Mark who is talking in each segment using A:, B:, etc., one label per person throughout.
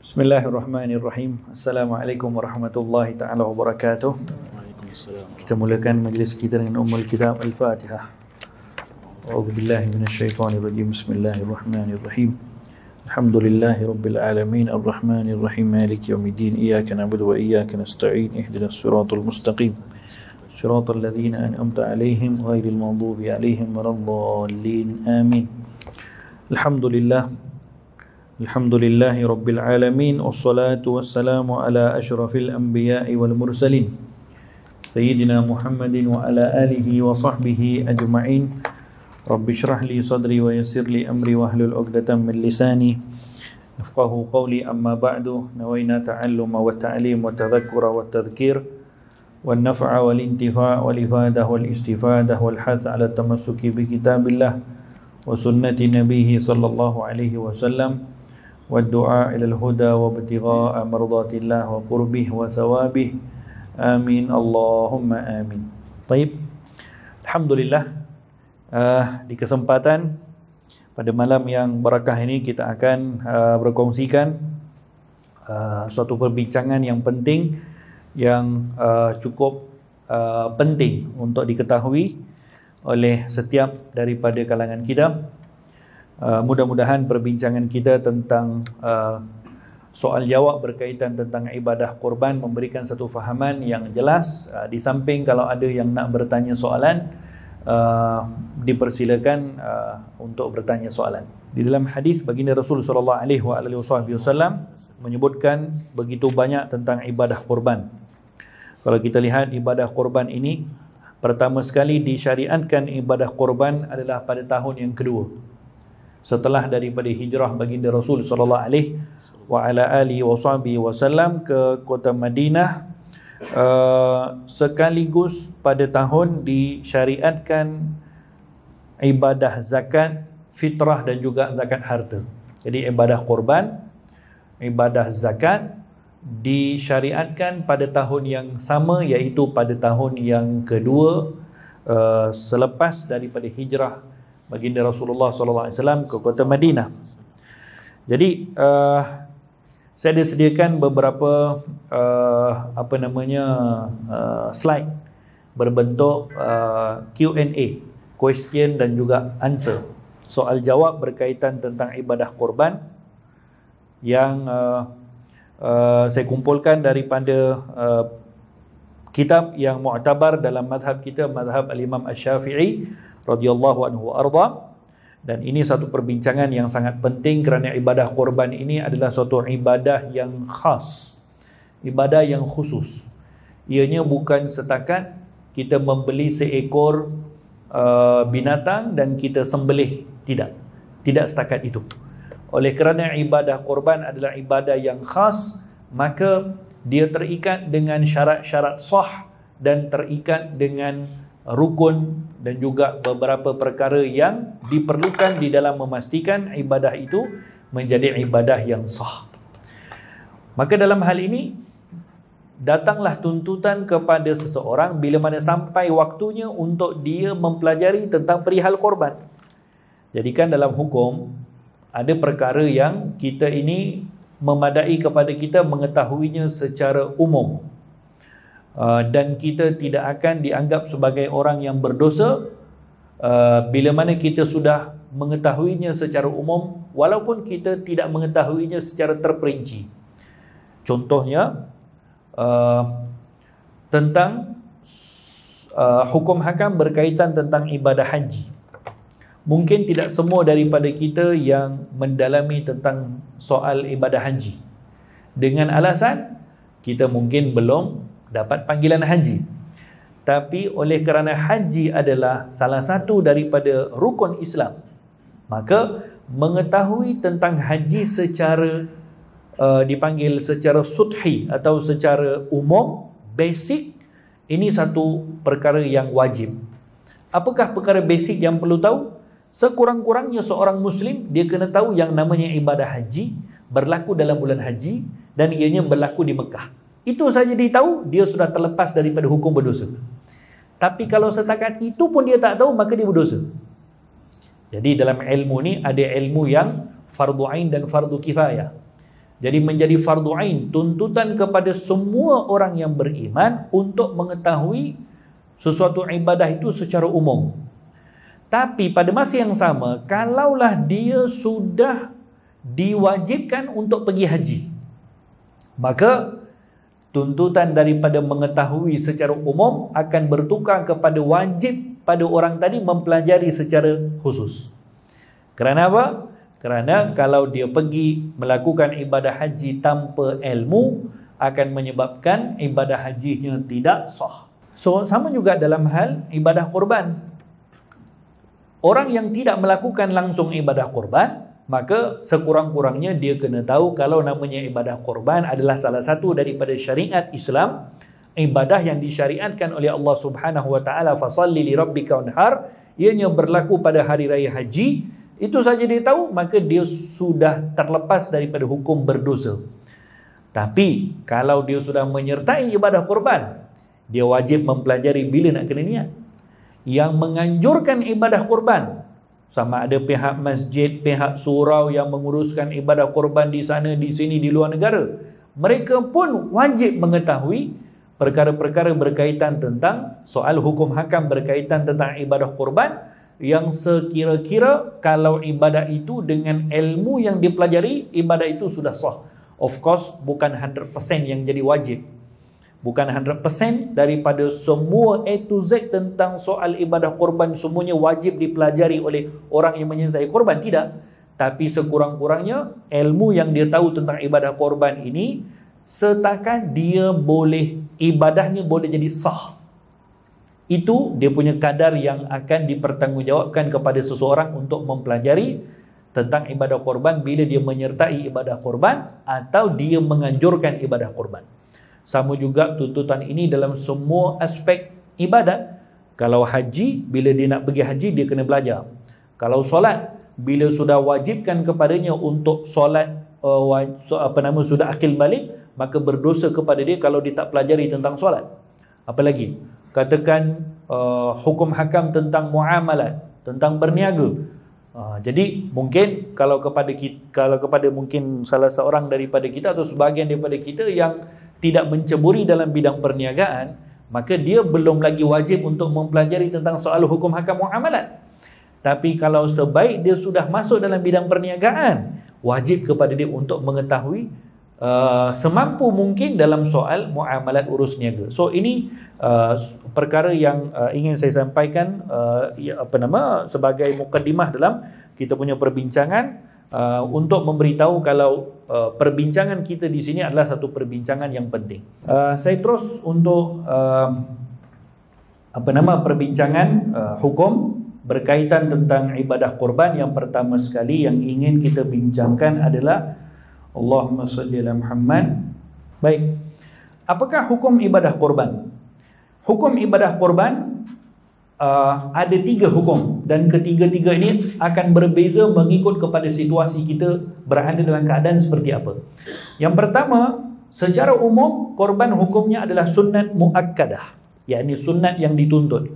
A: Bismillahirrahmanirrahim. Assalamualaikum warahmatullahi ta'ala wabarakatuh. Kita mulakan majlis kita dengan Ummul Kitab Al-Fatihah. A'udzubillahi minasyaitonirrajim. Bismillahirrahmanirrahim. Alhamdulillahi rabbil alamin arrahmanirrahim maliki yaumiddin iyyaka na'budu wa iyyaka nasta'in ihdinas siratal mustaqim siratal ladzina an'amta 'alaihim ghairil maghdubi 'alaihim waladdallin amin. Alhamdulillahi rabbil alamin wassalatu wassalamu ala asyrafil anbiya'i wal mursalin sayyidina Muhammadin wa ala alihi wa sahbihi ajma'in. Rabbi syrah li sadri wa yassir li amri wa hlul 'uqdatam min lisani yafqahu qawli. Amma ba'du, nawayna ta'alluma wa ta'lim wa tadhakkura wa tadhkir wa naf'a wal intifa' wal ifadah wal istifadah wal hath 'ala tamassuki bi kitabillah wa sunnati nabiyhi sallallahu alaihi wasallam wa du'a ila al-huda wa ibtigha'a mardatillah wa qurbih wa thawabih. Amin Allahumma amin. Baik. Alhamdulillah, di kesempatan pada malam yang barakah ini kita akan berkongsikan suatu perbincangan yang penting, yang cukup penting untuk diketahui oleh setiap daripada kalangan kita. Mudah-mudahan perbincangan kita tentang soal jawab berkaitan tentang ibadah korban memberikan satu fahaman yang jelas. Di samping kalau ada yang nak bertanya soalan, dipersilakan untuk bertanya soalan. Di dalam hadis baginda Rasul sallallahu alaihi wasallam menyebutkan begitu banyak tentang ibadah korban. Kalau kita lihat ibadah korban ini, pertama sekali disyariatkan ibadah korban adalah pada tahun yang kedua setelah daripada hijrah baginda Rasul sallallahu alaihi wasallam ke kota Madinah. Sekaligus pada tahun disyariatkan ibadah zakat fitrah dan juga zakat harta. Jadi ibadah korban, ibadah zakat disyariatkan pada tahun yang sama, iaitu pada tahun yang kedua selepas daripada hijrah baginda Rasulullah SAW ke kota Madinah. Jadi saya ada sediakan beberapa slide berbentuk Q&A, question dan juga answer, soal jawab berkaitan tentang ibadah korban yang saya kumpulkan daripada kitab yang mu'tabar dalam mazhab kita, mazhab al-Imam Asy-Syafi'i radhiyallahu anhu arda. Dan ini satu perbincangan yang sangat penting kerana ibadah korban ini adalah suatu ibadah yang khas, ibadah yang khusus. Ianya bukan setakat kita membeli seekor binatang dan kita sembelih, tidak setakat itu. Oleh kerana ibadah korban adalah ibadah yang khas, maka dia terikat dengan syarat-syarat sah dan terikat dengan rukun dan juga beberapa perkara yang diperlukan di dalam memastikan ibadah itu menjadi ibadah yang sah. Maka dalam hal ini datanglah tuntutan kepada seseorang bila mana sampai waktunya untuk dia mempelajari tentang perihal korban. Jadi kan dalam hukum ada perkara yang kita ini memadai kepada kita mengetahuinya secara umum, dan kita tidak akan dianggap sebagai orang yang berdosa bila mana kita sudah mengetahuinya secara umum walaupun kita tidak mengetahuinya secara terperinci. Contohnya tentang hukum hakam berkaitan tentang ibadah haji. Mungkin tidak semua daripada kita yang mendalami tentang soal ibadah haji, dengan alasan kita mungkin belum dapat panggilan haji. Tapi oleh kerana haji adalah salah satu daripada rukun Islam, maka mengetahui tentang haji secara dipanggil secara suthi atau secara umum, basic, ini satu perkara yang wajib. Apakah perkara basic yang perlu tahu? Sekurang-kurangnya seorang Muslim, dia kena tahu yang namanya ibadah haji berlaku dalam bulan haji dan ianya berlaku di Mekah. Itu saja dia tahu, dia sudah terlepas daripada hukum berdosa. Tapi kalau setakat itu pun dia tak tahu, maka dia berdosa. Jadi dalam ilmu ni ada ilmu yang fardu ain dan fardu kifayah. Jadi menjadi fardu ain, tuntutan kepada semua orang yang beriman untuk mengetahui sesuatu ibadah itu secara umum. Tapi pada masa yang sama, kalaulah dia sudah diwajibkan untuk pergi haji, maka tuntutan daripada mengetahui secara umum akan bertukar kepada wajib pada orang tadi mempelajari secara khusus. Kerana apa? Kerana kalau dia pergi melakukan ibadah haji tanpa ilmu, akan menyebabkan ibadah hajinya tidak sah. So, sama juga dalam hal ibadah korban. Orang yang tidak melakukan langsung ibadah korban, maka sekurang-kurangnya dia kena tahu kalau namanya ibadah korban adalah salah satu daripada syariat Islam, ibadah yang disyariatkan oleh Allah Subhanahu wa taala, fasalli li rabbika wanhar, ianya berlaku pada hari raya haji. Itu saja dia tahu, maka dia sudah terlepas daripada hukum berdosa. Tapi kalau dia sudah menyertai ibadah korban, dia wajib mempelajari bila nak kena niat. Yang menganjurkan ibadah korban, sama ada pihak masjid, pihak surau yang menguruskan ibadah korban di sana, di sini, di luar negara, mereka pun wajib mengetahui perkara-perkara berkaitan tentang soal hukum hakam berkaitan tentang ibadah korban, yang sekira-kira kalau ibadah itu dengan ilmu yang dipelajari, ibadah itu sudah sah. Of course, bukan 100% yang jadi wajib. Bukan 100% daripada semua A to Z tentang soal ibadah korban semuanya wajib dipelajari oleh orang yang menyertai korban, tidak. Tapi sekurang-kurangnya ilmu yang dia tahu tentang ibadah korban ini, setakat dia boleh, ibadahnya boleh jadi sah. Itu dia punya kadar yang akan dipertanggungjawabkan kepada seseorang untuk mempelajari tentang ibadah korban bila dia menyertai ibadah korban atau dia menganjurkan ibadah korban. Sama juga tuntutan ini dalam semua aspek ibadat. Kalau haji, bila dia nak pergi haji, dia kena belajar. Kalau solat, bila sudah wajibkan kepadanya untuk solat, sudah akil balik, maka berdosa kepada dia kalau dia tak pelajari tentang solat. Apalagi katakan hukum hakam tentang muamalat, tentang berniaga. Jadi mungkin kalau kepada mungkin salah seorang daripada kita atau sebahagian daripada kita yang tidak menceburi dalam bidang perniagaan, maka dia belum lagi wajib untuk mempelajari tentang soal hukum hakam muamalat. Tapi kalau sebaik dia sudah masuk dalam bidang perniagaan, wajib kepada dia untuk mengetahui semampu mungkin dalam soal muamalat urus niaga. So ini perkara yang ingin saya sampaikan sebagai mukaddimah dalam kita punya perbincangan, untuk memberitahu kalau perbincangan kita di sini adalah satu perbincangan yang penting. Saya terus untuk perbincangan hukum berkaitan tentang ibadah korban. Yang pertama sekali yang ingin kita bincangkan adalah Allahumma salli ala Muhammad. Baik. Apakah hukum ibadah korban? Hukum ibadah korban ada 3 hukum, dan ketiga-tiga ini akan berbeza mengikut kepada situasi kita berada dalam keadaan seperti apa. Yang pertama, secara umum korban hukumnya adalah sunnat muakkadah, yakni sunnat yang dituntut.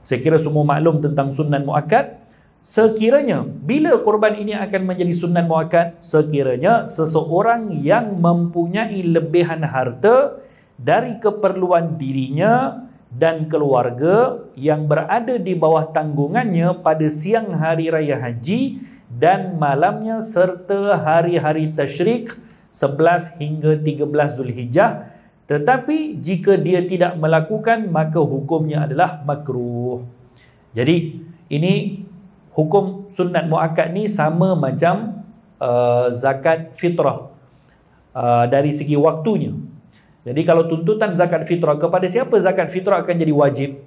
A: Saya kira semua maklum tentang sunnat muakkad. Sekiranya bila korban ini akan menjadi sunnat muakkad, sekiranya seseorang yang mempunyai lebihan harta dari keperluan dirinya dan keluarga yang berada di bawah tanggungannya pada siang hari raya haji dan malamnya serta hari-hari tasyrik 11 hingga 13 Zulhijjah, tetapi jika dia tidak melakukan maka hukumnya adalah makruh. Jadi ini hukum sunat muakkad ni sama macam zakat fitrah dari segi waktunya. Jadi kalau tuntutan zakat fitrah, kepada siapa zakat fitrah akan jadi wajib?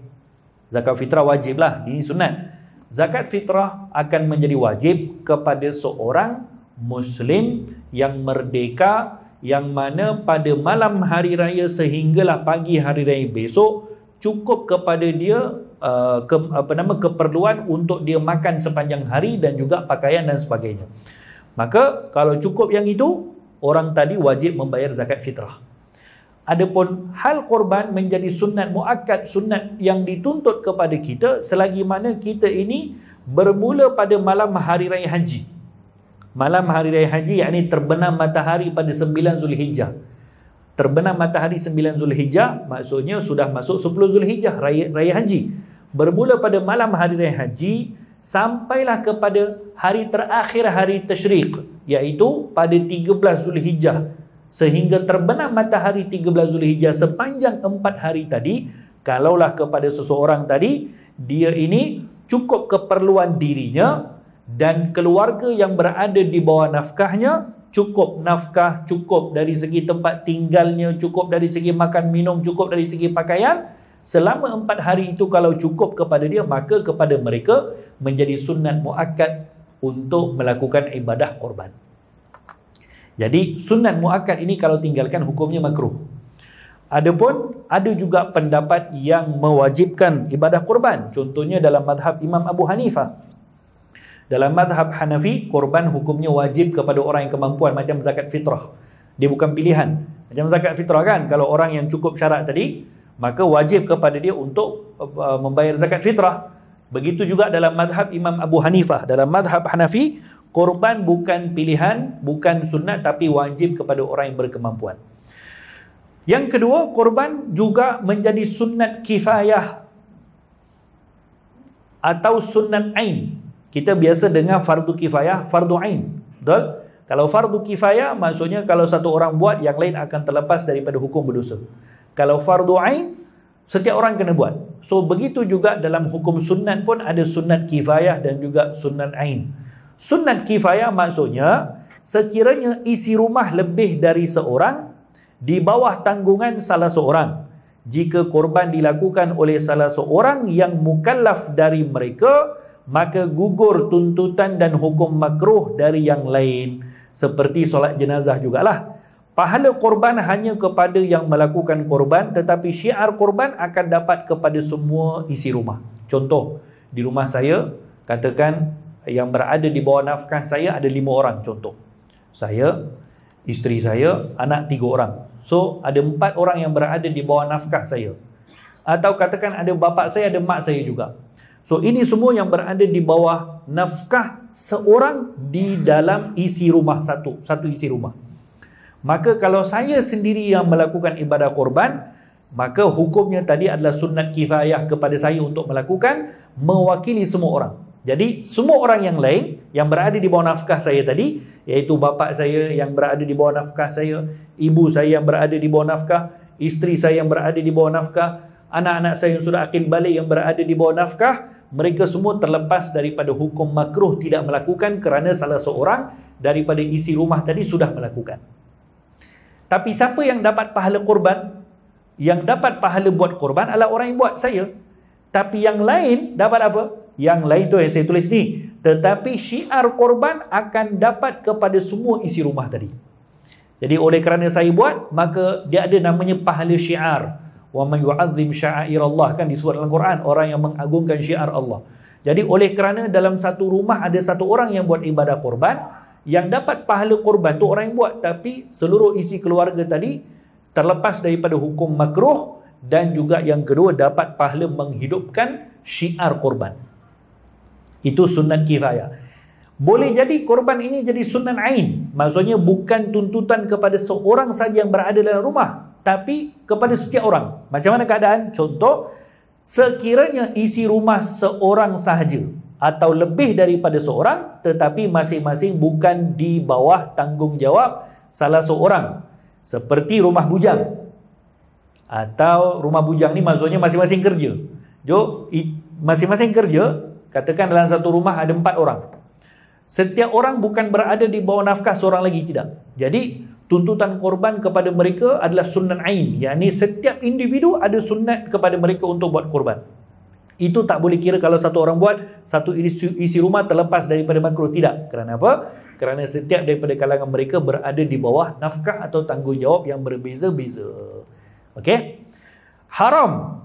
A: Zakat fitrah wajib lah, ini sunat. Zakat fitrah akan menjadi wajib kepada seorang Muslim yang merdeka, yang mana pada malam hari raya sehinggalah pagi hari raya besok cukup kepada dia keperluan untuk dia makan sepanjang hari dan juga pakaian dan sebagainya. Maka kalau cukup yang itu, orang tadi wajib membayar zakat fitrah. Adapun hal korban menjadi sunat muakkad, sunat yang dituntut kepada kita selagi mana kita ini bermula pada malam hari raya haji. Malam hari raya haji, yakni terbenam matahari pada 9 Zulhijjah. Terbenam matahari 9 Zulhijjah, maksudnya sudah masuk 10 Zulhijjah, raya haji. Bermula pada malam hari raya haji, sampailah kepada hari terakhir hari tasyriq, iaitu pada 13 Zulhijjah. Sehingga terbenam matahari 13 Zulhijjah sepanjang 4 hari tadi, kalaulah kepada seseorang tadi, dia ini cukup keperluan dirinya dan keluarga yang berada di bawah nafkahnya, cukup nafkah, cukup dari segi tempat tinggalnya, cukup dari segi makan minum, cukup dari segi pakaian, selama 4 hari itu kalau cukup kepada dia, maka kepada mereka menjadi sunat muakkad untuk melakukan ibadah korban. Jadi sunat muakkad ini kalau tinggalkan hukumnya makruh. Adapun ada juga pendapat yang mewajibkan ibadah korban. Contohnya dalam mazhab Imam Abu Hanifah. Dalam mazhab Hanafi, korban hukumnya wajib kepada orang yang kemampuan, macam zakat fitrah. Dia bukan pilihan. Macam zakat fitrah kan, kalau orang yang cukup syarat tadi, maka wajib kepada dia untuk membayar zakat fitrah. Begitu juga dalam mazhab Imam Abu Hanifah. Dalam mazhab Hanafi, korban bukan pilihan, bukan sunat, tapi wajib kepada orang yang berkemampuan. Yang kedua, korban juga menjadi sunat kifayah atau sunat ain. Kita biasa dengar fardu kifayah, fardu ain. Betul? Kalau fardu kifayah, maksudnya kalau satu orang buat, yang lain akan terlepas daripada hukum berdosa. Kalau fardu ain, setiap orang kena buat. So, begitu juga dalam hukum sunat pun ada sunat kifayah dan juga sunat ain. Sunat kifayah maksudnya, sekiranya isi rumah lebih dari seorang, di bawah tanggungan salah seorang, jika korban dilakukan oleh salah seorang yang mukallaf dari mereka, maka gugur tuntutan dan hukum makruh dari yang lain. Seperti solat jenazah jugalah. Pahala korban hanya kepada yang melakukan korban, tetapi syiar korban akan dapat kepada semua isi rumah. Contoh, di rumah saya, katakan yang berada di bawah nafkah saya ada 5 orang contoh. Saya, isteri saya, anak 3 orang. So, ada 4 orang yang berada di bawah nafkah saya. Atau katakan ada bapa saya, ada mak saya juga. So, ini semua yang berada di bawah nafkah seorang di dalam isi rumah satu isi rumah. Maka kalau saya sendiri yang melakukan ibadah korban, maka hukumnya tadi adalah sunat kifayah kepada saya untuk melakukan, mewakili semua orang. Jadi semua orang yang lain yang berada di bawah nafkah saya tadi, iaitu bapa saya yang berada di bawah nafkah saya, ibu saya yang berada di bawah nafkah, isteri saya yang berada di bawah nafkah, anak-anak saya yang sudah akil balik yang berada di bawah nafkah, mereka semua terlepas daripada hukum makruh tidak melakukan kerana salah seorang daripada isi rumah tadi sudah melakukan. Tapi siapa yang dapat pahala korban? Yang dapat pahala buat korban adalah orang yang buat, saya. Tapi yang lain dapat apa? Yang lain tu yang saya tulis ni. Tetapi syiar korban akan dapat kepada semua isi rumah tadi. Jadi oleh kerana saya buat, maka dia ada namanya pahala syiar. Wa man yu'azzim sya'airallah, kan disebut dalam Quran, orang yang mengagungkan syiar Allah. Jadi oleh kerana dalam satu rumah ada satu orang yang buat ibadah korban, yang dapat pahala korban tu orang yang buat, tapi seluruh isi keluarga tadi terlepas daripada hukum makruh, dan juga yang kedua dapat pahala menghidupkan syiar korban. Itu sunat kifayah. Boleh jadi korban ini jadi sunat ain, maksudnya bukan tuntutan kepada seorang saja yang berada dalam rumah, tapi kepada setiap orang. Macam mana keadaan? Contoh, sekiranya isi rumah seorang sahaja atau lebih daripada seorang, tetapi masing-masing bukan di bawah tanggungjawab salah seorang, seperti rumah bujang. Atau rumah bujang ni maksudnya masing-masing kerja. Masing-masing kerja, katakan dalam satu rumah ada 4 orang. Setiap orang bukan berada di bawah nafkah seorang lagi, tidak. Jadi tuntutan korban kepada mereka adalah sunat ain, yakni setiap individu ada sunat kepada mereka untuk buat korban. Itu tak boleh kira kalau satu orang buat, satu isi rumah terlepas daripada makruh, tidak. Kerana apa? Kerana setiap daripada kalangan mereka berada di bawah nafkah atau tanggungjawab yang berbeza-beza. Okey? Haram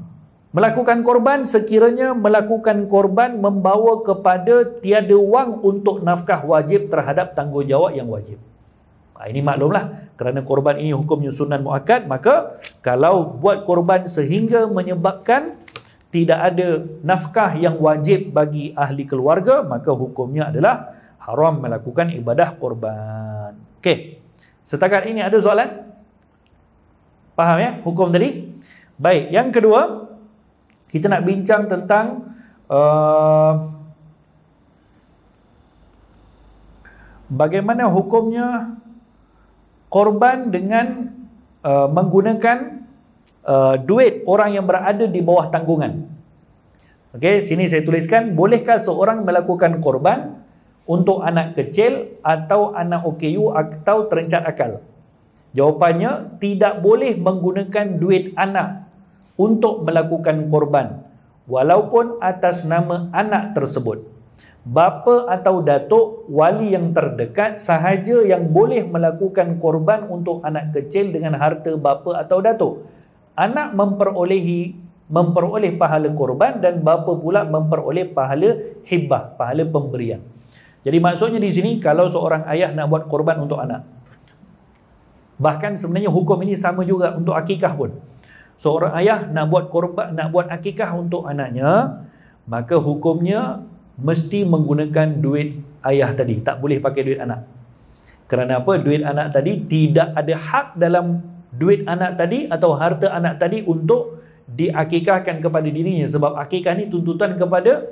A: melakukan korban sekiranya melakukan korban membawa kepada tiada wang untuk nafkah wajib terhadap tanggungjawab yang wajib. Ini maklumlah, kerana korban ini hukumnya sunat muakkad, maka kalau buat korban sehingga menyebabkan tidak ada nafkah yang wajib bagi ahli keluarga, maka hukumnya adalah Haram melakukan ibadah korban. Okey. Setakat ini ada soalan? Faham ya hukum tadi? Baik, yang kedua kita nak bincang tentang bagaimana hukumnya korban dengan menggunakan duit orang yang berada di bawah tanggungan. Okey, sini saya tuliskan, bolehkah seorang melakukan korban untuk anak kecil atau anak OKU atau terencat akal? Jawapannya, tidak boleh menggunakan duit anak untuk melakukan korban walaupun atas nama anak tersebut. Bapa atau datuk, wali yang terdekat sahaja yang boleh melakukan korban untuk anak kecil dengan harta bapa atau datuk. Anak memperoleh pahala korban dan bapa pula memperoleh pahala hibah, pahala pemberian. Jadi maksudnya di sini, kalau seorang ayah nak buat korban untuk anak, bahkan sebenarnya hukum ini sama juga untuk akikah pun. Seorang ayah nak buat korban, nak buat akikah untuk anaknya, maka hukumnya mesti menggunakan duit ayah tadi, tak boleh pakai duit anak. Kerana apa? Duit anak tadi tidak ada hak dalam duit anak tadi atau harta anak tadi untuk diakikahkan kepada dirinya, sebab akikah ni tuntutan kepada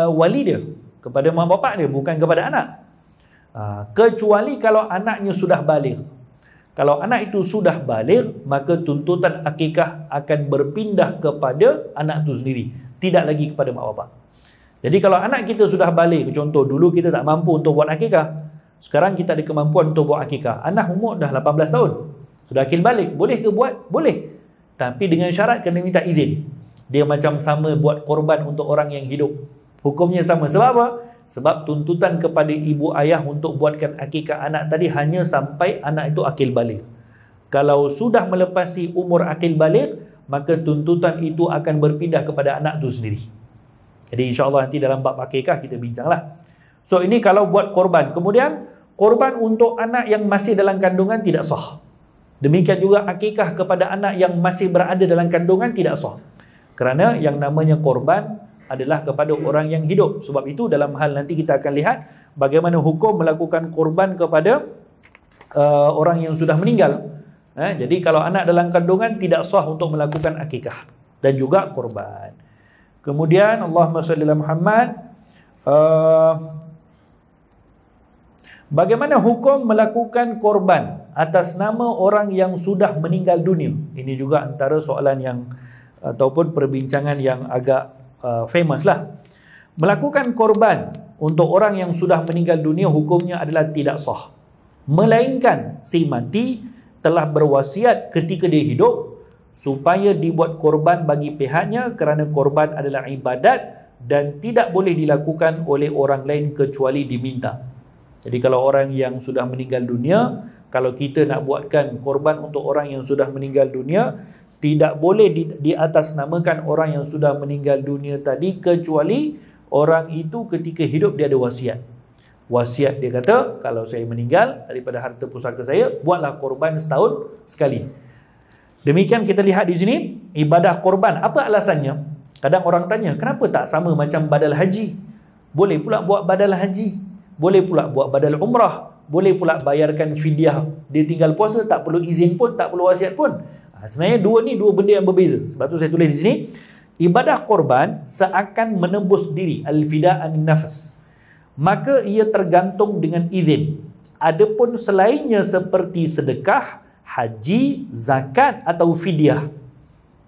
A: wali dia, kepada mak bapak dia, bukan kepada anak. Kecuali kalau anaknya sudah baligh. Kalau anak itu sudah baligh, maka tuntutan akikah akan berpindah kepada anak itu sendiri, tidak lagi kepada mak bapak. Jadi kalau anak kita sudah baligh, contoh dulu kita tak mampu untuk buat akikah, sekarang kita ada kemampuan untuk buat akikah. Anak umur dah 18 tahun, sudah akil balik, boleh ke buat? Boleh. Tapi dengan syarat kena minta izin. Dia macam sama buat korban untuk orang yang hidup. Hukumnya sama. Sebab apa? Sebab tuntutan kepada ibu ayah untuk buatkan akikah anak tadi hanya sampai anak itu akil balik. Kalau sudah melepasi umur akil balik, maka tuntutan itu akan berpindah kepada anak itu sendiri. Jadi insyaAllah nanti dalam bab akikah kita bincanglah. So ini kalau buat korban. Kemudian korban untuk anak yang masih dalam kandungan tidak sah. Demikian juga akikah kepada anak yang masih berada dalam kandungan tidak sah. Kerana yang namanya korban adalah kepada orang yang hidup. Sebab itu dalam hal nanti kita akan lihat bagaimana hukum melakukan korban kepada orang yang sudah meninggal. Jadi kalau anak dalam kandungan tidak sah untuk melakukan akikah dan juga korban. Kemudian Allahumma salli ala Muhammad, bagaimana hukum melakukan korban atas nama orang yang sudah meninggal dunia? Ini juga antara soalan yang ataupun perbincangan yang agak famous lah. Melakukan korban untuk orang yang sudah meninggal dunia hukumnya adalah tidak sah, melainkan si mati telah berwasiat ketika dia hidup supaya dibuat korban bagi pihaknya, kerana korban adalah ibadat dan tidak boleh dilakukan oleh orang lain kecuali diminta. Jadi kalau orang yang sudah meninggal dunia, kalau kita nak buatkan korban untuk orang yang sudah meninggal dunia, tidak boleh di atas namakan orang yang sudah meninggal dunia tadi, kecuali orang itu ketika hidup dia ada wasiat. Wasiat dia kata, kalau saya meninggal daripada harta pusaka saya, buatlah korban setahun sekali. Demikian kita lihat di sini ibadah korban. Apa alasannya? Kadang orang tanya, kenapa tak sama macam badal haji? Boleh pula buat badal haji, boleh pula buat badal umrah, boleh pula bayarkan fidyah. Dia tinggal puasa, tak perlu izin pun, tak perlu wasiat pun. Sebenarnya dua benda yang berbeza. Sebab tu saya tulis di sini, ibadah korban seakan menembus diri, al-fida' an-nafs, maka ia tergantung dengan izin. Adapun selainnya seperti sedekah, haji, zakat atau fidyah.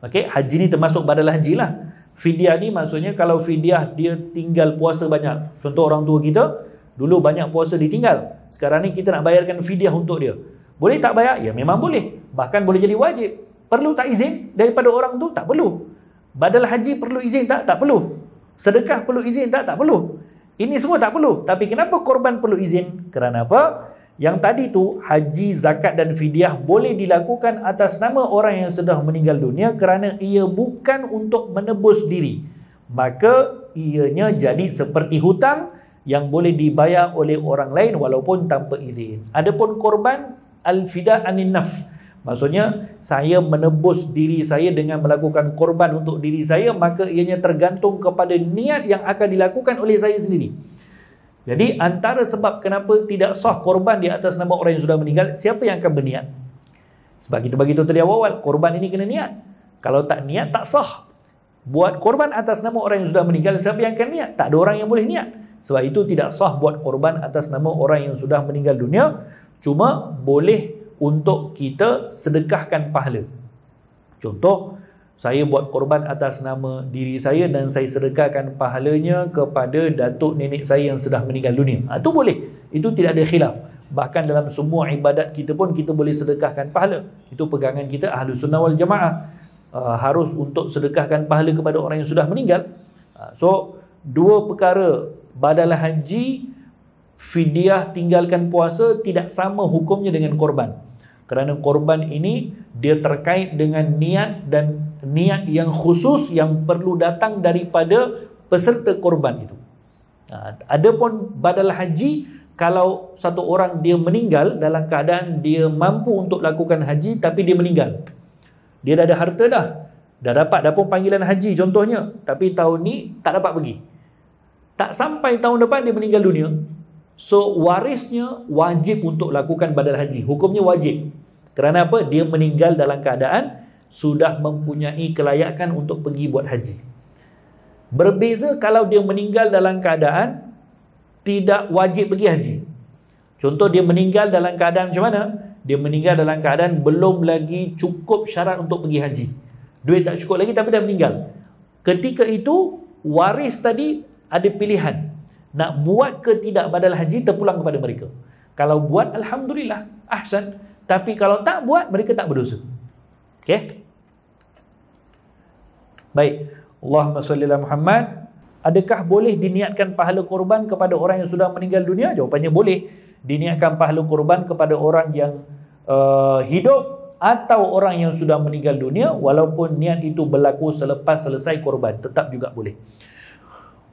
A: Okey, haji ni termasuk badal haji lah. Fidyah ni maksudnya kalau fidyah dia tinggal puasa banyak. Contoh orang tua kita dulu banyak puasa ditinggal, sekarang ni kita nak bayarkan fidyah untuk dia. Boleh tak bayar? Ya memang boleh. Bahkan boleh jadi wajib. Perlu tak izin daripada orang tu? Tak perlu. Badal haji perlu izin tak? Tak perlu. Sedekah perlu izin tak? Tak perlu. Ini semua tak perlu. Tapi kenapa korban perlu izin? Kerana apa? Yang tadi tu haji, zakat dan fidyah boleh dilakukan atas nama orang yang sudah meninggal dunia kerana ia bukan untuk menebus diri. Maka ianya jadi seperti hutang yang boleh dibayar oleh orang lain walaupun tanpa izin. Adapun korban al-fida' anin nafs, maksudnya saya menebus diri saya dengan melakukan korban untuk diri saya, maka ianya tergantung kepada niat yang akan dilakukan oleh saya sendiri. Jadi antara sebab kenapa tidak sah korban di atas nama orang yang sudah meninggal, siapa yang akan berniat? Sebab kita bagi tahu tadi awal, korban ini kena niat. Kalau tak niat, tak sah. Buat korban atas nama orang yang sudah meninggal, siapa yang akan niat? Tak ada orang yang boleh niat. Sebab itu tidak sah buat korban atas nama orang yang sudah meninggal dunia. Cuma boleh untuk kita sedekahkan pahala. Contoh, saya buat korban atas nama diri saya dan saya sedekahkan pahalanya kepada datuk nenek saya yang sudah meninggal dunia. Itu boleh. Itu tidak ada khilaf. Bahkan dalam semua ibadat kita pun kita boleh sedekahkan pahala. Itu pegangan kita Ahlus Sunnah wal Jamaah. Harus untuk sedekahkan pahala kepada orang yang sudah meninggal. So, dua perkara, badal haji, fidyah tinggalkan puasa tidak sama hukumnya dengan korban. Kerana korban ini dia terkait dengan niat dan niat yang khusus yang perlu datang daripada peserta korban itu. Adapun badal haji, kalau satu orang dia meninggal dalam keadaan dia mampu untuk lakukan haji tapi dia meninggal. Dia dah ada harta dah dapat pun panggilan haji contohnya, tapi tahun ni tak dapat pergi. Tak sampai tahun depan dia meninggal dunia. So warisnya wajib untuk lakukan badal haji. Hukumnya wajib. Kerana apa? Dia meninggal dalam keadaan sudah mempunyai kelayakan untuk pergi buat haji. Berbeza kalau dia meninggal dalam keadaan tidak wajib pergi haji. Contoh, dia meninggal dalam keadaan macam mana? Dia meninggal dalam keadaan belum lagi cukup syarat untuk pergi haji. Duit tak cukup lagi tapi dah meninggal. Ketika itu waris tadi ada pilihan. Nak buat ke tidak badal haji, terpulang kepada mereka. Kalau buat, alhamdulillah, ahsan. Tapi kalau tak buat, mereka tak berdosa. Okey? Baik. Allahumma salli ala Muhammad. Adakah boleh diniatkan pahala korban kepada orang yang sudah meninggal dunia? Jawapannya boleh. Diniatkan pahala korban kepada orang yang hidup atau orang yang sudah meninggal dunia, walaupun niat itu berlaku selepas selesai korban, tetap juga boleh.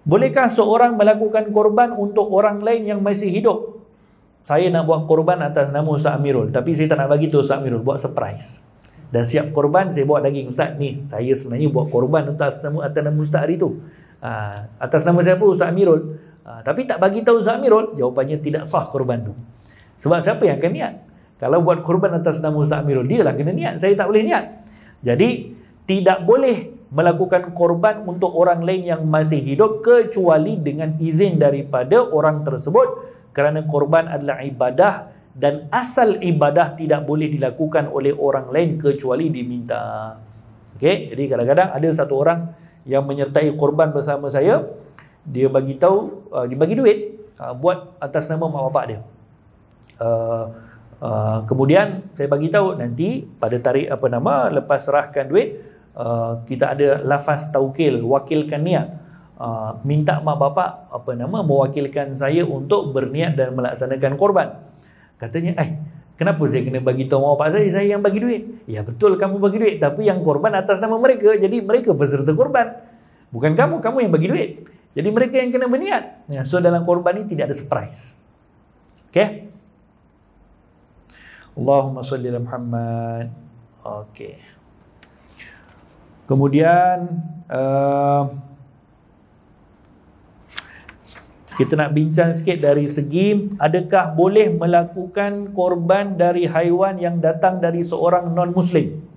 A: Bolehkah seorang melakukan korban untuk orang lain yang masih hidup? Saya nak buat korban atas nama Ustaz Amirul, tapi saya tak nak bagi tahu Ustaz Amirul, buat surprise. Dan siap korban, saya bawa daging. Ustaz ni, saya sebenarnya buat korban atas nama Ustaz hari tu. Atas nama siapa? Ustaz Amirul. Tapi tak bagi tahu Ustaz Amirul, jawapannya tidak sah korban tu. Sebab siapa yang akan niat? Kalau buat korban atas nama Ustaz Amirul, dia lah kena niat. Saya tak boleh niat. Jadi, tidak boleh melakukan korban untuk orang lain yang masih hidup kecuali dengan izin daripada orang tersebut, kerana korban adalah ibadah dan asal ibadah tidak boleh dilakukan oleh orang lain kecuali diminta. Okey, jadi kadang-kadang ada satu orang yang menyertai korban bersama saya, dia bagi tahu, dia bagi duit buat atas nama mak bapak dia. Kemudian saya bagi tahu nanti pada tarikh lepas serahkan duit, kita ada lafaz taukil, wakilkan niat. Minta mak bapak mewakilkan saya untuk berniat dan melaksanakan korban. Katanya, kenapa saya kena bagi tahu mak bapak saya yang bagi duit? Ya betul, kamu bagi duit, tapi yang korban atas nama mereka. Jadi mereka peserta korban, bukan kamu yang bagi duit. Jadi mereka yang kena berniat. So dalam korban ini tidak ada surprise. Okey. Allahumma salli ala Muhammad. Okey. Kemudian kita nak bincang sikit dari segi adakah boleh melakukan korban dari haiwan yang datang dari seorang non-Muslim.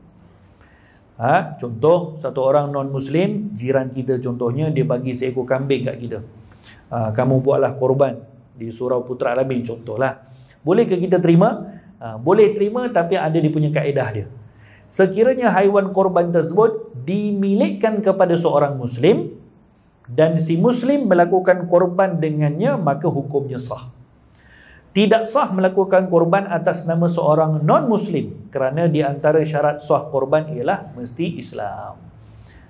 A: Contoh, satu orang non-Muslim, jiran kita contohnya, dia bagi seekor kambing kat kita. Kamu buatlah korban di surau Putra Alamin contohlah. Bolehkah kita terima? Boleh terima, tapi ada dia punya kaedah dia. Sekiranya haiwan korban tersebut dimilikkan kepada seorang Muslim dan si Muslim melakukan korban dengannya, maka hukumnya sah. Tidak sah melakukan korban atas nama seorang non-Muslim, kerana di antara syarat sah korban ialah mesti Islam.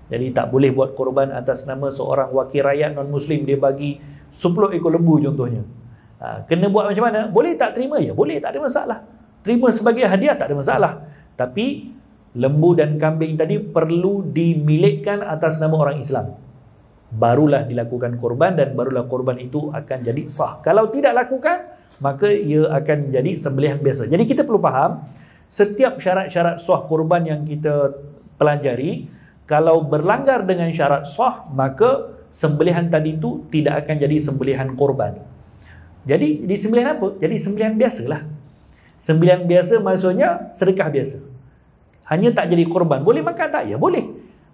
A: Jadi tak boleh buat korban atas nama seorang wakil rakyat non-Muslim, dia bagi 10 ekor lembu contohnya. Kena buat macam mana? Boleh tak terima? Ya boleh, tak ada masalah. Terima sebagai hadiah, tak ada masalah. Tapi lembu dan kambing tadi perlu dimilikkan atas nama orang Islam, barulah dilakukan korban dan barulah korban itu akan jadi sah. Kalau tidak lakukan, maka ia akan jadi sembelihan biasa. Jadi kita perlu faham, setiap syarat-syarat sah korban yang kita pelajari, kalau berlanggar dengan syarat sah, maka sembelihan tadi itu tidak akan jadi sembelihan korban. Jadi disembelih apa? Jadi sembelihan biasalah. Sembelihan biasa maksudnya sedekah biasa. Hanya tak jadi korban. Boleh makan tak? Ya boleh.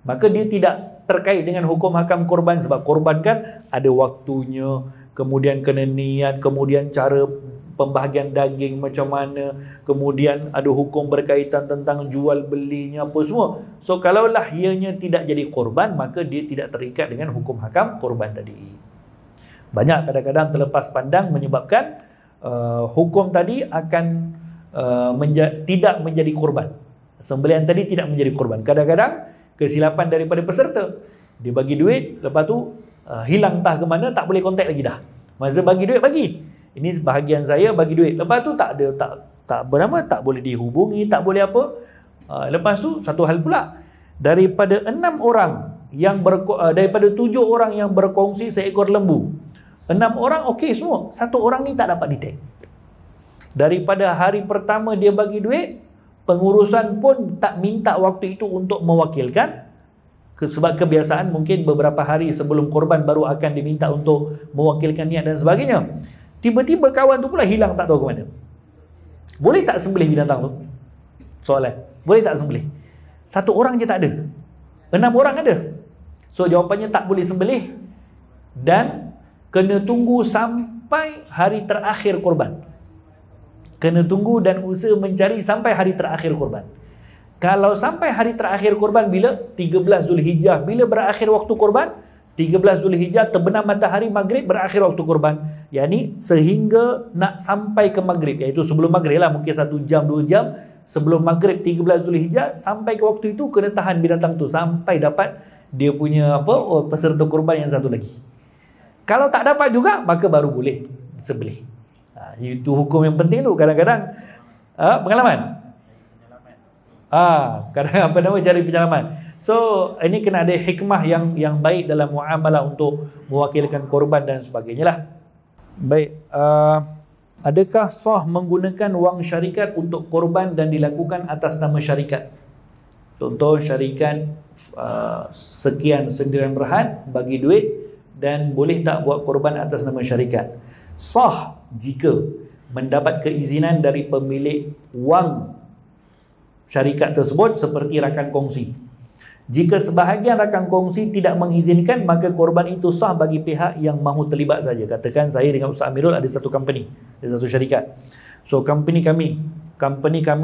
A: Maka dia tidak terkait dengan hukum hakam korban, sebab korban kan ada waktunya, kemudian kena niat, kemudian cara pembahagian daging macam mana, kemudian ada hukum berkaitan tentang jual belinya apa semua. So kalaulah ianya tidak jadi korban, maka dia tidak terikat dengan hukum hakam korban tadi. Banyak kadang-kadang terlepas pandang menyebabkan hukum tadi akan tidak menjadi korban. Sembelihan tadi tidak menjadi korban. Kadang-kadang kesilapan daripada peserta, dia bagi duit, lepas tu hilang entah ke mana, tak boleh kontak lagi dah. Masa bagi duit, bagi ini bahagian saya, bagi duit, lepas tu tak ada, tak boleh dihubungi, tak boleh apa. Lepas tu satu hal pula, daripada 6 orang yang daripada 7 orang yang berkongsi seekor lembu, 6 orang okey semua, 1 orang ni tak dapat detect. Daripada hari pertama dia bagi duit, pengurusan pun tak minta waktu itu untuk mewakilkan, sebab kebiasaan mungkin beberapa hari sebelum korban baru akan diminta untuk mewakilkan niat dan sebagainya. Tiba-tiba kawan tu pula hilang, tak tahu ke mana. Boleh tak sembelih binatang tu? Soalan. Boleh tak sembelih? 1 orang je tak ada, 6 orang ada. So jawapannya tak boleh sembelih dan kena tunggu sampai hari terakhir korban. Kena tunggu dan usaha mencari sampai hari terakhir korban. Kalau sampai hari terakhir korban bila? 13 Zulhijjah. Bila berakhir waktu korban? 13 Zulhijjah, terbenam matahari maghrib, berakhir waktu korban. Yani sehingga nak sampai ke maghrib, iaitu sebelum maghrib lah, mungkin 1 jam 2 jam sebelum maghrib 13 Zulhijjah, sampai ke waktu itu kena tahan binatang tu sampai dapat dia punya peserta korban yang satu lagi. Kalau tak dapat juga, maka baru boleh disembelih. Itu hukum yang penting tu. Kadang-kadang pengalaman. Kadang cari penyelaman. So ini kena ada hikmah yang baik dalam muamalah untuk mewakilkan korban dan sebagainya lah. Baik, adakah sah menggunakan wang syarikat untuk korban dan dilakukan atas nama syarikat? Contoh syarikat sekian sendirian berhad bagi duit, dan boleh tak buat korban atas nama syarikat? Sah jika mendapat keizinan dari pemilik wang syarikat tersebut seperti rakan kongsi. Jika sebahagian rakan kongsi tidak mengizinkan, maka korban itu sah bagi pihak yang mahu terlibat saja. Katakan saya dengan Ustaz Amirul ada satu company, ada satu syarikat. So company kami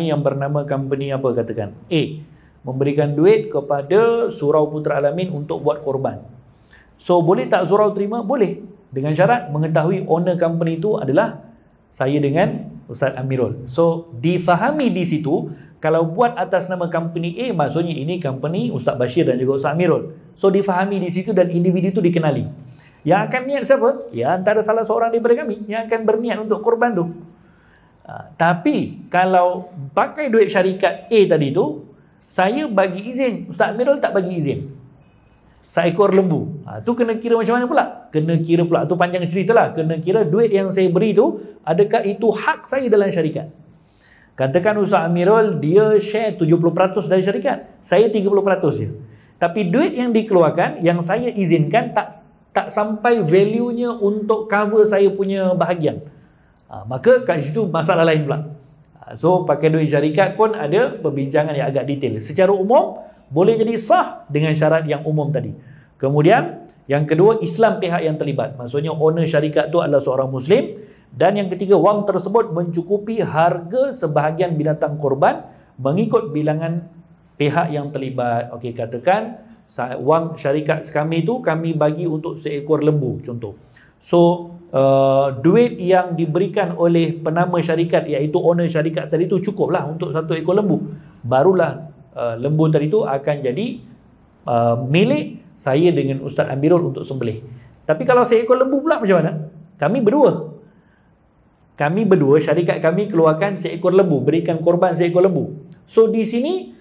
A: yang bernama company apa, katakan A, memberikan duit kepada Surau Putra Alamin untuk buat korban. So boleh tak surau terima? Boleh, dengan syarat mengetahui owner company itu adalah saya dengan Ustaz Amirul. So difahami di situ, kalau buat atas nama company A, maksudnya ini company Ustaz Bashir dan juga Ustaz Amirul. So difahami di situ dan individu itu dikenali. Yang akan niat siapa? Ya antara salah seorang daripada kami yang akan berniat untuk korban tu. Tapi kalau pakai duit syarikat A tadi tu, saya bagi izin, Ustaz Amirul tak bagi izin, seekor lembu, tu kena kira macam mana pula? Kena kira pula, tu panjang cerita lah. Kena kira duit yang saya beri tu, adakah itu hak saya dalam syarikat? Katakan Ustaz Amirul dia share 70% dari syarikat, saya 30% je. Tapi duit yang dikeluarkan, yang saya izinkan tak sampai value-nya untuk cover saya punya bahagian. Maka kat situ masalah lain pula. So pakai duit syarikat pun ada perbincangan yang agak detail. Secara umum boleh jadi sah dengan syarat yang umum tadi. Kemudian yang kedua, Islam pihak yang terlibat. Maksudnya owner syarikat tu adalah seorang Muslim. Dan yang ketiga, wang tersebut mencukupi harga sebahagian binatang korban mengikut bilangan pihak yang terlibat. Okey, katakan wang syarikat kami tu kami bagi untuk seekor lembu contoh. So duit yang diberikan oleh penama syarikat, iaitu owner syarikat tadi tu, cukuplah untuk satu ekor lembu. Barulah lembu tadi tu akan jadi milik saya dengan Ustaz Amirul untuk sembelih. Tapi kalau seekor lembu pula macam mana? Kami berdua, syarikat kami keluarkan seekor lembu, berikan korban seekor lembu. So di sini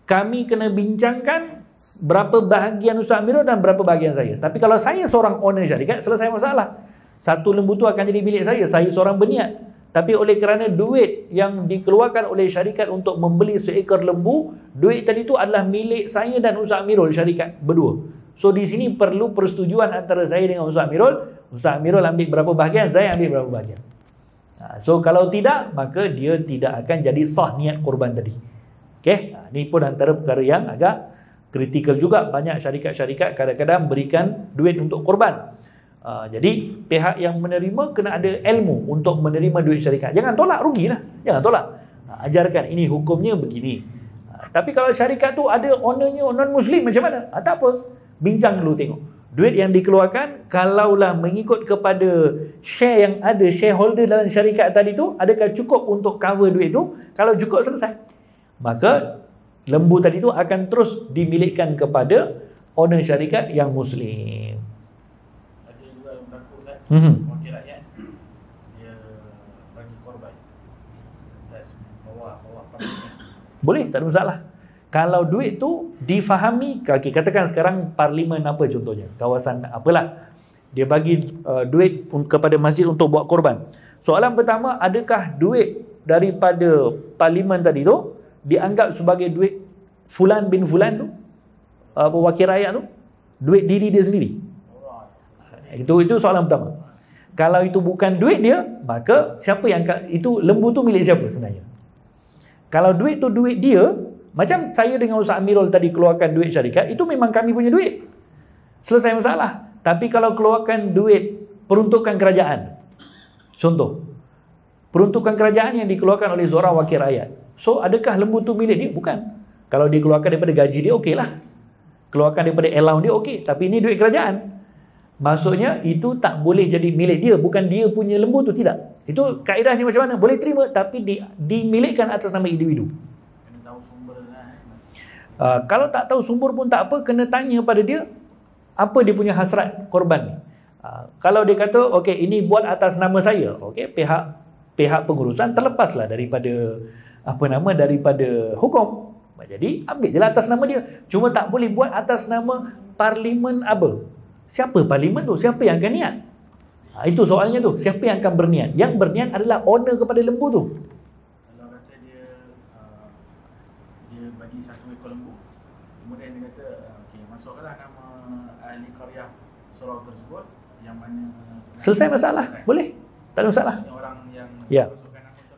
A: kami kena bincangkan berapa bahagian Ustaz Amirul dan berapa bahagian saya. Tapi kalau saya seorang owner syarikat, selesai masalah. Satu lembu tu akan jadi milik saya seorang berniat. Tapi oleh kerana duit yang dikeluarkan oleh syarikat untuk membeli seekor lembu, duit tadi tu adalah milik saya dan Ustaz Amirul, syarikat berdua. So di sini perlu persetujuan antara saya dengan Ustaz Amirul Ustaz Amirul ambil berapa bahagian, saya ambil berapa bahagian. So kalau tidak, maka dia tidak akan jadi sah niat korban tadi. Okey, ini pun antara perkara yang agak kritikal juga. Banyak syarikat-syarikat kadang-kadang berikan duit untuk korban. Jadi pihak yang menerima kena ada ilmu untuk menerima duit syarikat. Jangan tolak, rugilah. Jangan tolak. Ajarkan ini hukumnya begini. Tapi kalau syarikat tu ada ownernya non-Muslim macam mana? Tak apa. Bincang dulu tengok. Duit yang dikeluarkan, kalaulah mengikut kepada share yang ada, shareholder dalam syarikat tadi tu, adakah cukup untuk cover duit tu? Kalau cukup, selesai. Maka lembu tadi tu akan terus dimilikkan kepada owner syarikat yang Muslim.
B: Ada juga yang berlaku, Ustaz. Wakil rakyat dia bagi korban atas bawah
A: boleh, tak ada masalah. Kalau duit tu difahami, katakan sekarang parlimen apa contohnya, kawasan apalah, dia bagi duit kepada masjid untuk buat korban. Soalan pertama, adakah duit daripada parlimen tadi tu dianggap sebagai duit Fulan bin Fulan tu, wakil rakyat tu, duit diri dia sendiri? Itu soalan pertama. Kalau itu bukan duit dia, maka siapa yang itu, lembu tu milik siapa sebenarnya? Kalau duit tu duit dia, macam saya dengan Ustaz Amirul tadi keluarkan duit syarikat, itu memang kami punya duit. Selesai masalah. Tapi kalau keluarkan duit peruntukan kerajaan, contoh, peruntukan kerajaan yang dikeluarkan oleh seorang wakil rakyat, so adakah lembu tu milik dia? Bukan. Kalau dia keluarkan daripada gaji dia, okey lah. Keluarkan daripada allowance dia, okey. Tapi ini duit kerajaan. Maksudnya itu tak boleh jadi milik dia. Bukan dia punya lembu tu, tidak. Itu kaedahnya macam mana? Boleh terima, tapi dimilikkan atas nama individu.
B: Kena tahu sumber lah.
A: Kalau tak tahu sumber pun tak apa, kena tanya pada dia apa dia punya hasrat korban ni. Kalau dia kata okey, ini buat atas nama saya, okey, pihak pengurusan terlepaslah daripada daripada hukum. Jadi ambil je lah atas nama dia. Cuma tak boleh buat atas nama parlimen apa. Siapa parlimen tu? Siapa yang akan niat? Itu soalnya tu. Siapa yang akan berniat? Yang berniat adalah owner kepada lembu tu.
B: Kalau kata dia bagi satu ekor lembu, kemudian dia kata okey, masukkanlah nama ahli qaryah surau tersebut yang mana
A: selesai masalah. Boleh. Tak ada masalah.
B: Orang yang
A: ya.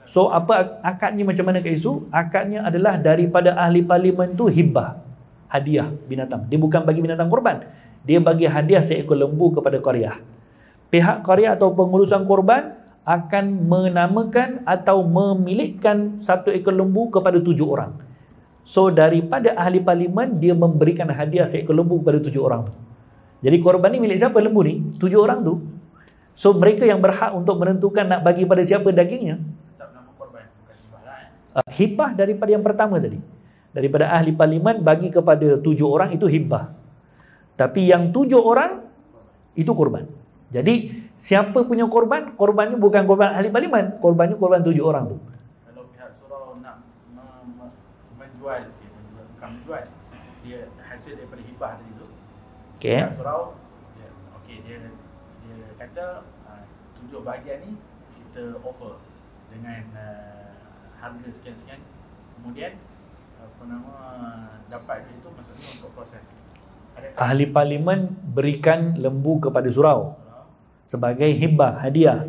A: So apa akadnya, macam mana ke isu? Akadnya adalah daripada ahli parlimen tu hibah, hadiah binatang. Dia bukan bagi binatang korban. Dia bagi hadiah seekor lembu kepada qaryah. Pihak qaryah atau pengurusan korban akan menamakan atau memilikkan satu ekor lembu kepada 7 orang. So daripada ahli parlimen, dia memberikan hadiah seekor lembu kepada 7 orang tu. Jadi korban ni milik siapa lembu ni? 7 orang tu. So mereka yang berhak untuk menentukan nak bagi pada siapa dagingnya.
B: Tak nama korban, bukan hibah lah.
A: Hibah daripada yang pertama tadi. Daripada ahli parlimen bagi kepada 7 orang, itu hibah. Tapi yang 7 orang itu korban. Jadi siapa punya korban? Korbannya bukan korban ahli parlimen, korbannya korban 7 orang tu.
B: Kalau pihak surau nak menjual, bukan menjual, dia hasil daripada hibah tadi tu.
A: Okey.
B: Pihak surau dia kata 7 bahagian ni kita offer dengan harga sekian-sekian. Kemudian dapat duit itu maksudnya untuk proses.
A: Ahli parlimen berikan lembu kepada surau sebagai hibah, hadiah.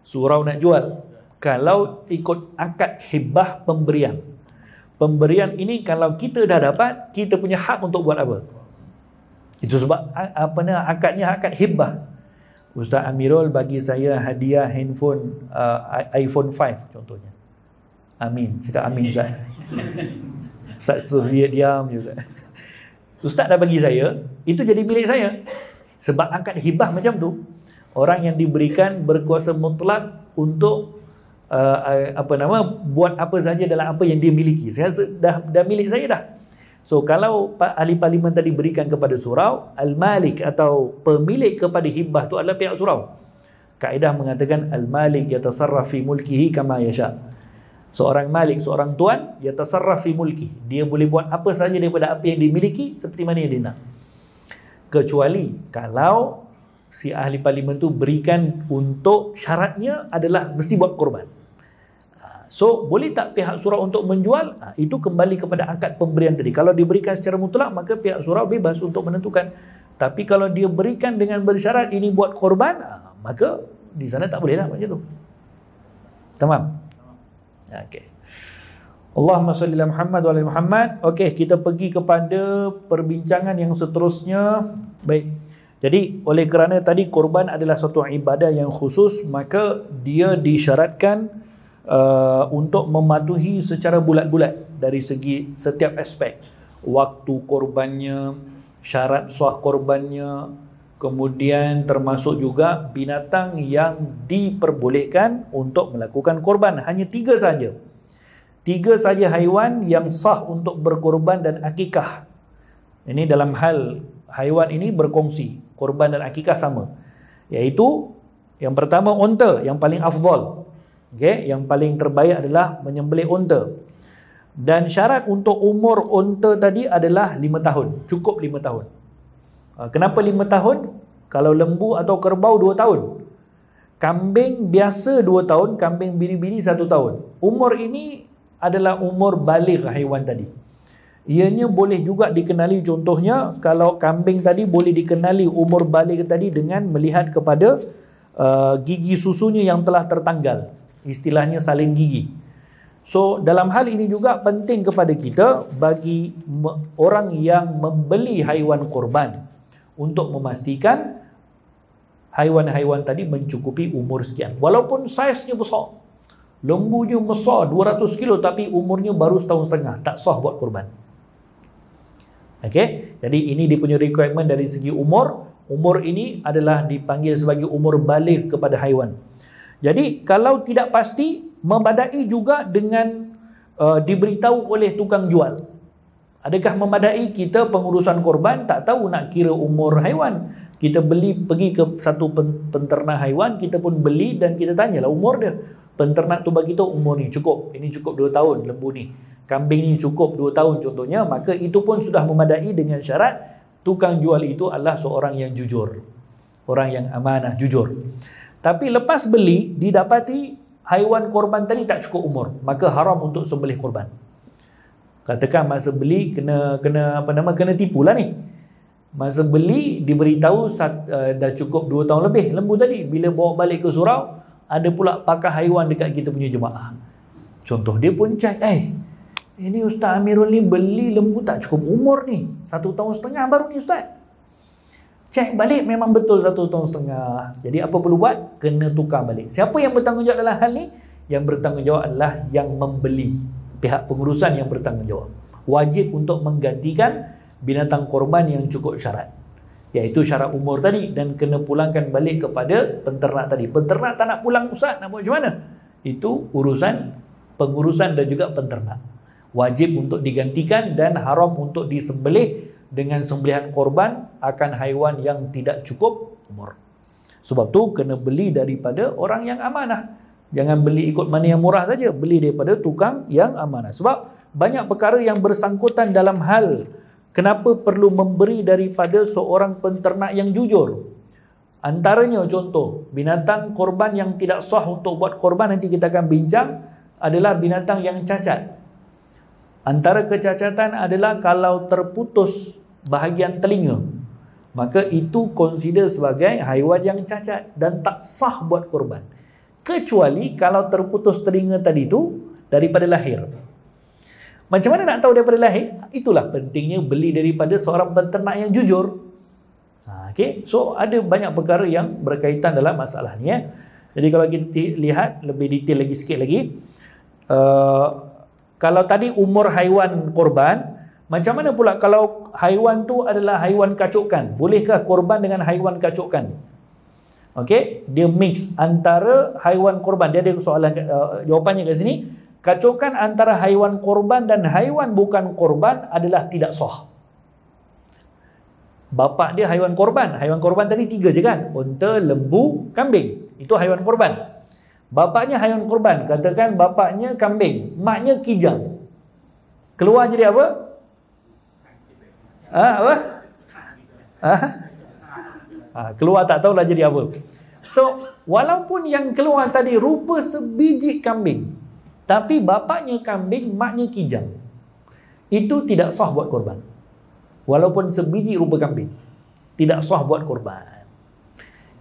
A: Surau nak jual. Kalau ikut akad hibah pemberian. Pemberian ini kalau kita dah dapat, kita punya hak untuk buat apa? Itu sebab akadnya akad hibah. Ustaz Amirul bagi saya hadiah handphone iPhone 5 contohnya. Amin. Cakap amin Ustaz. Ustaz suruh dia diam juga. Ustaz dah bagi saya, itu jadi milik saya. Sebab akad hibah macam tu, orang yang diberikan berkuasa mutlak untuk buat apa saja dalam apa yang dia miliki. Saya dah milik saya dah. So kalau ahli parlimen tadi berikan kepada surau, al-malik atau pemilik kepada hibah tu adalah pihak surau. Kaedah mengatakan al-malik yatasarraf fi mulkihi kama yasha. Seorang malik, seorang tuan, yatasarraf fi mulki. Dia boleh buat apa saja daripada apa yang dimiliki seperti mana yang dia nak. Kecuali kalau si ahli parlimen tu berikan untuk syaratnya adalah mesti buat korban. So boleh tak pihak surau untuk menjual? Itu kembali kepada akad pemberian tadi. Kalau diberikan secara mutlak, maka pihak surau bebas untuk menentukan Tapi kalau dia berikan dengan bersyarat ini buat korban, maka di sana tak boleh lah macam tu. Tamam? Okey. Allahumma salli ala Muhammad wa ala Muhammad. Okey, kita pergi kepada perbincangan yang seterusnya. Baik. Jadi oleh kerana tadi korban adalah satu ibadah yang khusus, maka dia disyaratkan untuk mematuhi secara bulat-bulat dari segi setiap aspek. Waktu korbannya, syarat sah korbannya, kemudian termasuk juga binatang yang diperbolehkan untuk melakukan korban. Hanya 3 saja. 3 saja haiwan yang sah untuk berkorban dan akikah. Ini dalam hal haiwan ini berkongsi, korban dan akikah sama. Iaitu yang pertama unta, yang paling afdal. Okey, yang paling terbaik adalah menyembelih unta. Dan syarat untuk umur unta tadi adalah 5 tahun, cukup 5 tahun. Kenapa 5 tahun? Kalau lembu atau kerbau 2 tahun. Kambing biasa 2 tahun, kambing biri-biri 1 tahun. Umur ini adalah umur baligh haiwan tadi. Ianya boleh juga dikenali, contohnya kalau kambing tadi boleh dikenali umur baligh tadi dengan melihat kepada gigi susunya yang telah tertanggal. Istilahnya salin gigi. So dalam hal ini juga penting kepada kita, bagi orang yang membeli haiwan korban, untuk memastikan haiwan-haiwan tadi mencukupi umur sekian. Walaupun saiznya besar, lembunya besar 200 kilo tapi umurnya baru setahun setengah, tak sah buat korban. Okey, jadi ini dia punya requirement dari segi umur. Umur ini adalah dipanggil sebagai umur baligh kepada haiwan. Jadi kalau tidak pasti, memadai juga dengan diberitahu oleh tukang jual. Adakah memadai kita pengurusan korban tak tahu nak kira umur haiwan? Kita pergi ke satu penternak haiwan, kita pun beli dan kita tanyalah umur dia. Penternak tu bagi tahu umur ni cukup, ini cukup 2 tahun lembu ni. Kambing ni cukup 2 tahun contohnya, maka itu pun sudah memadai dengan syarat tukang jual itu adalah seorang yang jujur. Orang yang amanah, jujur. Tapi lepas beli, didapati haiwan korban tadi tak cukup umur, maka haram untuk sembelih korban. Katakan masa beli kena tipulah ni. Masa beli diberitahu dah cukup 2 tahun lebih lembu tadi. Bila bawa balik ke surau, ada pula pakar haiwan dekat kita punya jemaah. Contoh dia pun cek, ini Ustaz Amirul ni beli lembu tak cukup umur ni, 1 tahun setengah baru ni Ustaz. Cek balik memang betul 1 tahun setengah. Jadi apa perlu buat? Kena tukar balik. Siapa yang bertanggungjawab dalam hal ni? Yang bertanggungjawab adalah yang membeli. Pihak pengurusan yang bertanggungjawab. Wajib untuk menggantikan binatang korban yang cukup syarat. Iaitu syarat umur tadi, dan kena pulangkan balik kepada penternak tadi. Penternak tak nak pulang, Ustaz, nak buat macam mana? Itu urusan pengurusan dan juga penternak. Wajib untuk digantikan dan haram untuk disembelih dengan sembelihan korban akan haiwan yang tidak cukup umur. Sebab tu kena beli daripada orang yang amanah. Jangan beli ikut mana yang murah saja, beli daripada tukang yang amanah. Sebab banyak perkara yang bersangkutan dalam hal kenapa perlu memberi daripada seorang penternak yang jujur. Antaranya contoh, binatang korban yang tidak sah untuk buat korban, nanti kita akan bincang, adalah binatang yang cacat. Antara kecacatan adalah kalau terputus bahagian telinga, maka itu consider sebagai haiwan yang cacat dan tak sah buat korban. Kecuali kalau terputus telinga tadi tu daripada lahir. Macam mana nak tahu daripada lahir? Itulah pentingnya beli daripada seorang penternak yang jujur. Okay? So ada banyak perkara yang berkaitan dalam masalah ni. Jadi kalau kita lihat lebih detail lagi sikit lagi, kalau tadi umur haiwan korban, macam mana pula kalau haiwan tu adalah haiwan kacukan? Bolehkah korban dengan haiwan kacukan? Okey, dia mix antara haiwan korban. Dia ada soalan, jawapannya kat sini. Kacukan antara haiwan korban dan haiwan bukan korban adalah tidak sah. Bapak dia haiwan korban. Haiwan korban tadi 3 je kan? Unta, lembu, kambing. Itu haiwan korban. Bapaknya haiwan korban. Katakan bapaknya kambing, maknya kijang. Keluar jadi apa? Apa? Keluar tak tahulah jadi apa. So, walaupun yang keluar tadi rupa sebiji kambing, tapi bapaknya kambing, maknya kijang, itu tidak sah buat korban. Walaupun sebiji rupa kambing. tidak sah buat korban.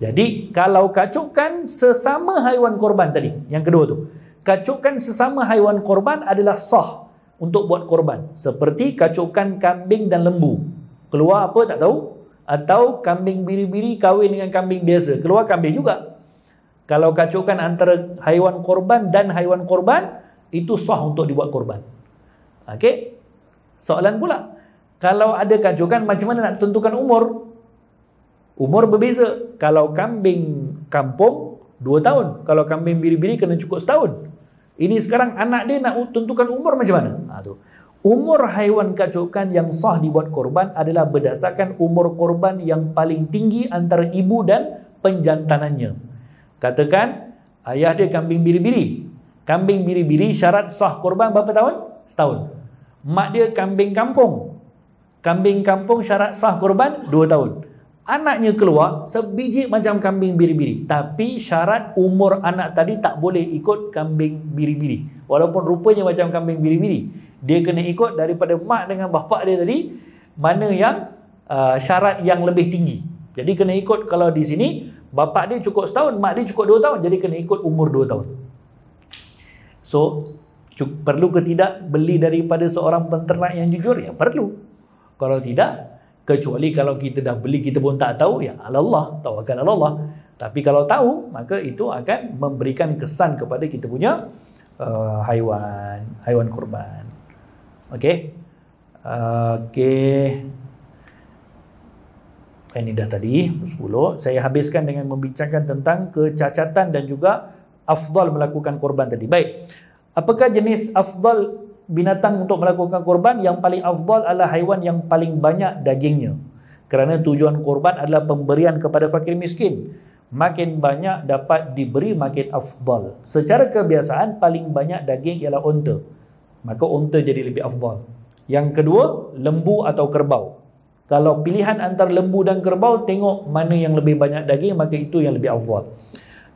A: Jadi kalau kacukan sesama haiwan korban tadi, yang kedua tu, kacukan sesama haiwan korban adalah sah untuk buat korban. Seperti kacukan kambing dan lembu. Keluar apa tak tahu. Atau kambing biri-biri kahwin dengan kambing biasa, keluar kambing juga. Kalau kacukan antara haiwan korban dan haiwan korban, itu sah untuk dibuat korban. Okey. Soalan pula, kalau ada kacukan, macam mana nak tentukan umur? Umur berbeza. Kalau kambing kampung 2 tahun, kalau kambing biri-biri kena cukup setahun. Ini sekarang anak dia nak tentukan umur macam mana? Tu. Umur haiwan kacukan yang sah dibuat korban adalah berdasarkan umur korban yang paling tinggi antara ibu dan penjantanannya. Katakan ayah dia kambing biri-biri. Kambing biri-biri syarat sah korban berapa tahun? Setahun. Mak dia kambing kampung. Kambing kampung syarat sah korban 2 tahun. Anaknya keluar sebiji macam kambing biri-biri, tapi syarat umur anak tadi tak boleh ikut kambing biri-biri. Walaupun rupanya macam kambing biri-biri, dia kena ikut daripada mak dengan bapa dia tadi, mana yang syarat yang lebih tinggi. Jadi kena ikut, kalau di sini bapa dia cukup setahun, mak dia cukup 2 tahun, jadi kena ikut umur 2 tahun. So perlu ke tidak beli daripada seorang penternak yang jujur? Ya perlu. Kalau tidak, kecuali kalau kita dah beli kita pun tak tahu, ya Allah, tawakal Allah. Tapi kalau tahu, maka itu akan memberikan kesan kepada kita punya haiwan korban. Okey. Okey. Ini dah tadi 10. Saya habiskan dengan membincangkan tentang kecacatan dan juga afdal melakukan korban tadi. Baik. Apakah jenis afdal binatang untuk melakukan korban? Yang paling afdal adalah haiwan yang paling banyak dagingnya. Kerana tujuan korban adalah pemberian kepada fakir miskin. Makin banyak dapat diberi, makin afdal. Secara kebiasaan paling banyak daging ialah unta. Maka unta jadi lebih afdal. Yang kedua, lembu atau kerbau. Kalau pilihan antara lembu dan kerbau, tengok mana yang lebih banyak daging, maka itu yang lebih afdal.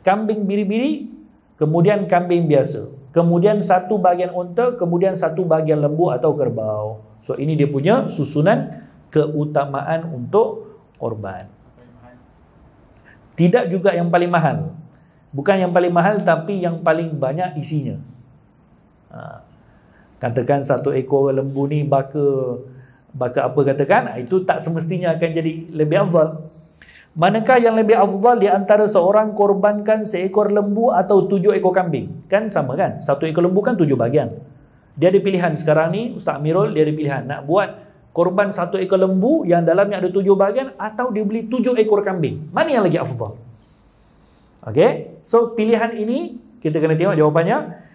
A: Kambing biri-biri, kemudian kambing biasa, kemudian satu bahagian unta, kemudian satu bahagian lembu atau kerbau. So ini dia punya susunan keutamaan untuk korban. Tidak juga yang paling mahal. Bukan yang paling mahal, tapi yang paling banyak isinya. Katakan satu ekor lembu ni baka apa katakan, itu tak semestinya akan jadi lebih afdal. Manakah yang lebih afdal di antara seorang korbankan seekor lembu atau 7 ekor kambing? Kan sama kan? Satu ekor lembu kan 7 bahagian. Dia ada pilihan sekarang ni, Ustaz Amirul, dia ada pilihan nak buat korban satu ekor lembu yang dalamnya ada 7 bahagian, atau dia beli 7 ekor kambing. Mana yang lagi afdal? Okey, so pilihan ini kita kena tengok jawapannya.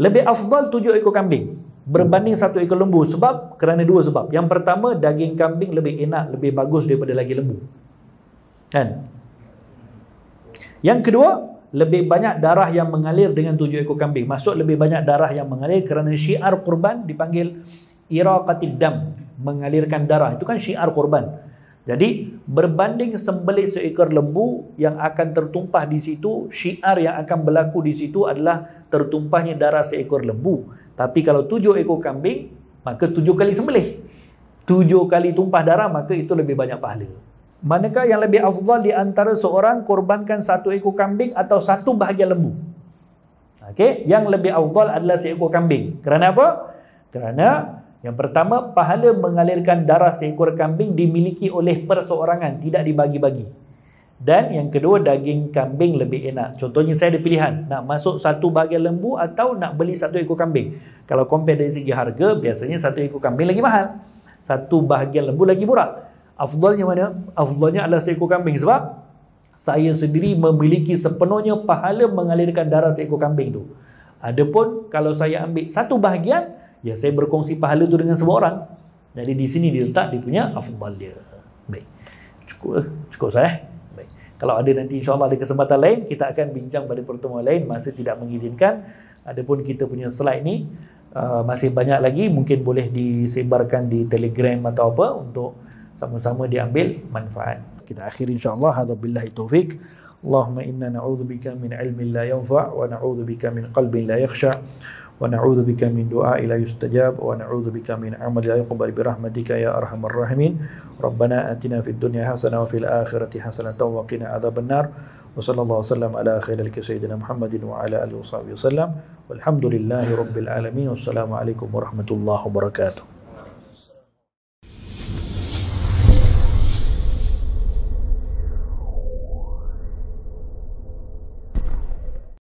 A: Lebih afdal 7 ekor kambing berbanding satu ekor lembu. Sebab, kerana 2 sebab. Yang pertama, daging kambing lebih enak, lebih bagus daripada lagi lembu. Kan? Yang kedua, lebih banyak darah yang mengalir dengan 7 ekor kambing. Maksud lebih banyak darah yang mengalir kerana syiar kurban dipanggil iraqatid dam, mengalirkan darah. Itu kan syiar kurban. Jadi berbanding sembelih seekor lembu, yang akan tertumpah di situ, syiar yang akan berlaku di situ adalah tertumpahnya darah seekor lembu. Tapi kalau 7 ekor kambing, maka 7 kali sembelih, 7 kali tumpah darah, maka itu lebih banyak pahala. Manakah yang lebih afdal di antara seorang korbankan 1 ekor kambing atau 1 bahagian lembu? Okey, yang lebih afdal adalah seekor kambing. Kerana apa? Kerana yang pertama, pahala mengalirkan darah seekor kambing dimiliki oleh perseorangan, tidak dibagi-bagi. Dan yang kedua, daging kambing lebih enak. Contohnya saya ada pilihan, nak masuk 1 bahagian lembu atau nak beli 1 ekor kambing. Kalau compare dari segi harga, biasanya 1 ekor kambing lagi mahal, 1 bahagian lembu lagi murah. Afdalnya mana? Afdalnya adalah seekor kambing, sebab saya sendiri memiliki sepenuhnya pahala mengalirkan darah seekor kambing tu. Adapun kalau saya ambil 1 bahagian, ya saya berkongsi pahala tu dengan semua orang. Jadi di sini dia letak dia punya afdal dia. Baik. Cukup saya. Baik. Kalau ada nanti insya-Allah ada kesempatan lain, kita akan bincang pada pertemuan lain, masa tidak mengizinkan. Adapun kita punya slide ni masih banyak lagi, mungkin boleh disebarkan di Telegram atau apa untuk sama-sama diambil manfaat. Kita akhiri insya-Allah. Hadza billahi taufik. Allahumma inna na'udzubika min ilmin la yanfa' wa na'udzubika min qalbin la yakhsha. wa na'udzu bika min du'a'i la yustajab wa na'udzu bika min 'amali la yuqbal bi rahmatika ya arhamar rahimin. Rabbana atina fid dunya hasanah wa fil akhirati hasanah wa qina adzabannar. Wa sallallahu wasallam ala khairil sayyidina Muhammadin wa ala alihi wasallam. Walhamdulillahi rabbil alamin. Wassalamu alaikum warahmatullahi wabarakatuh.